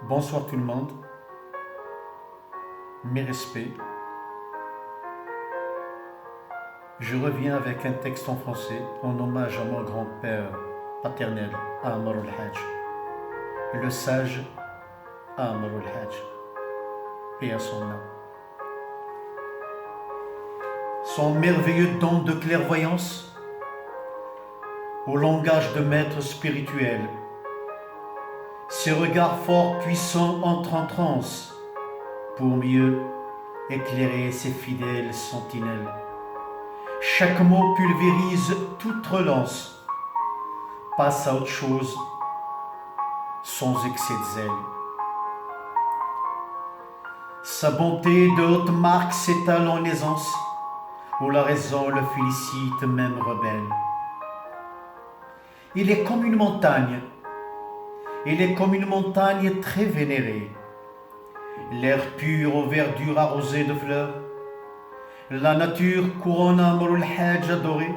Bonsoir tout le monde, mes respects. Je reviens avec un texte en français en hommage à mon grand-père paternel, Amr al-Hajj, le sage Amr al-Hajj, paix à son âme. Son merveilleux don de clairvoyance, au langage de maître spirituel, ses regards forts puissants entrent en transe pour mieux éclairer ses fidèles sentinelles. Chaque mot pulvérise toute relance, passe à autre chose sans excès de zèle. Sa bonté de haute marque s'étale en aisance, où la raison le félicite même rebelle. Il est comme une montagne très vénérée, l'air pur aux verdures arrosées de fleurs. La nature couronne Amr al-Hajj adoré,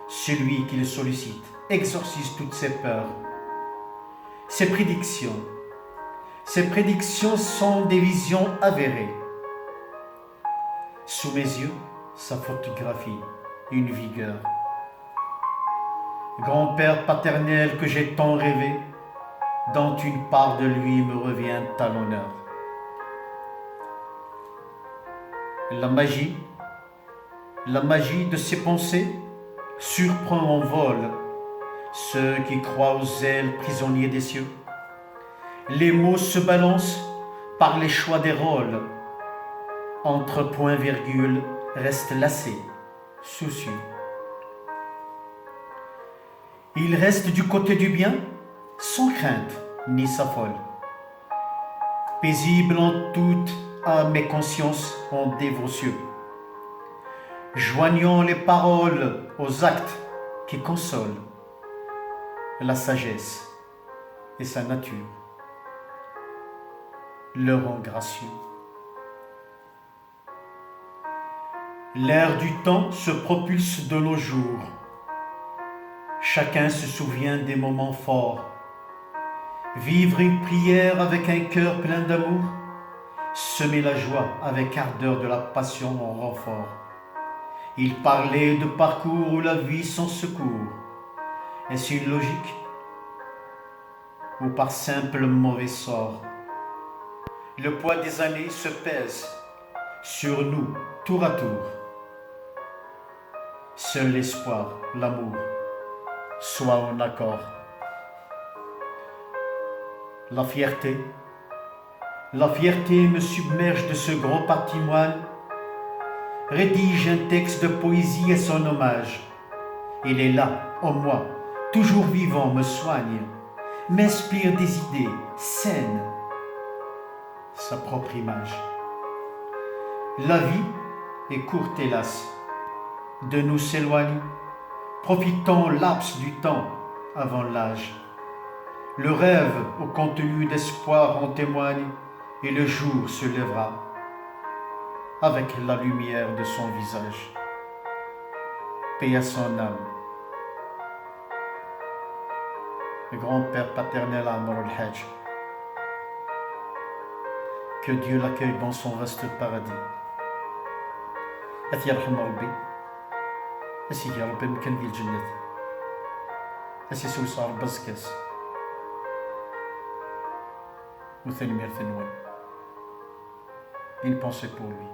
celui qui le sollicite exorcise toutes ses peurs. Ses prédictions sont des visions avérées. Sous mes yeux, sa photographie, une vigueur. Grand-père paternel que j'ai tant rêvé, dont une part de lui me revient à l'honneur. La magie de ses pensées surprend en vol ceux qui croient aux ailes prisonniers des cieux. Les mots se balancent par les choix des rôles. Entre point-virgule, restent lassés, soucieux. Il reste du côté du bien, sans crainte ni s'affole. Paisible en toute âme et conscience en dévotieux. Joignant les paroles aux actes qui consolent, la sagesse et sa nature le rend gracieux. L'air du temps se propulse de nos jours. Chacun se souvient des moments forts. Vivre une prière avec un cœur plein d'amour, semer la joie avec ardeur de la passion en renfort. Il parlait de parcours où la vie sans secours. Est-ce une logique ou par simple mauvais sort? Le poids des années se pèse sur nous tour à tour. Seul l'espoir, l'amour, soit en accord. La fierté me submerge de ce gros patrimoine. Rédige un texte de poésie à son hommage. Il est là, en moi, toujours vivant, me soigne, m'inspire des idées saines, sa propre image. La vie est courte, hélas, de nous s'éloigne, profitons laps du temps avant l'âge. Le rêve au contenu d'espoir en témoigne, et le jour se lèvera avec la lumière de son visage. Paix à son âme. Le grand-père paternel Amr al-Hajj. Que Dieu l'accueille dans son vaste paradis. أثيرحم ربي أسيدي ربي مكان ديال الجنة أسيسو صار بزكاس وثاني مير ثنوان une pensée pour lui.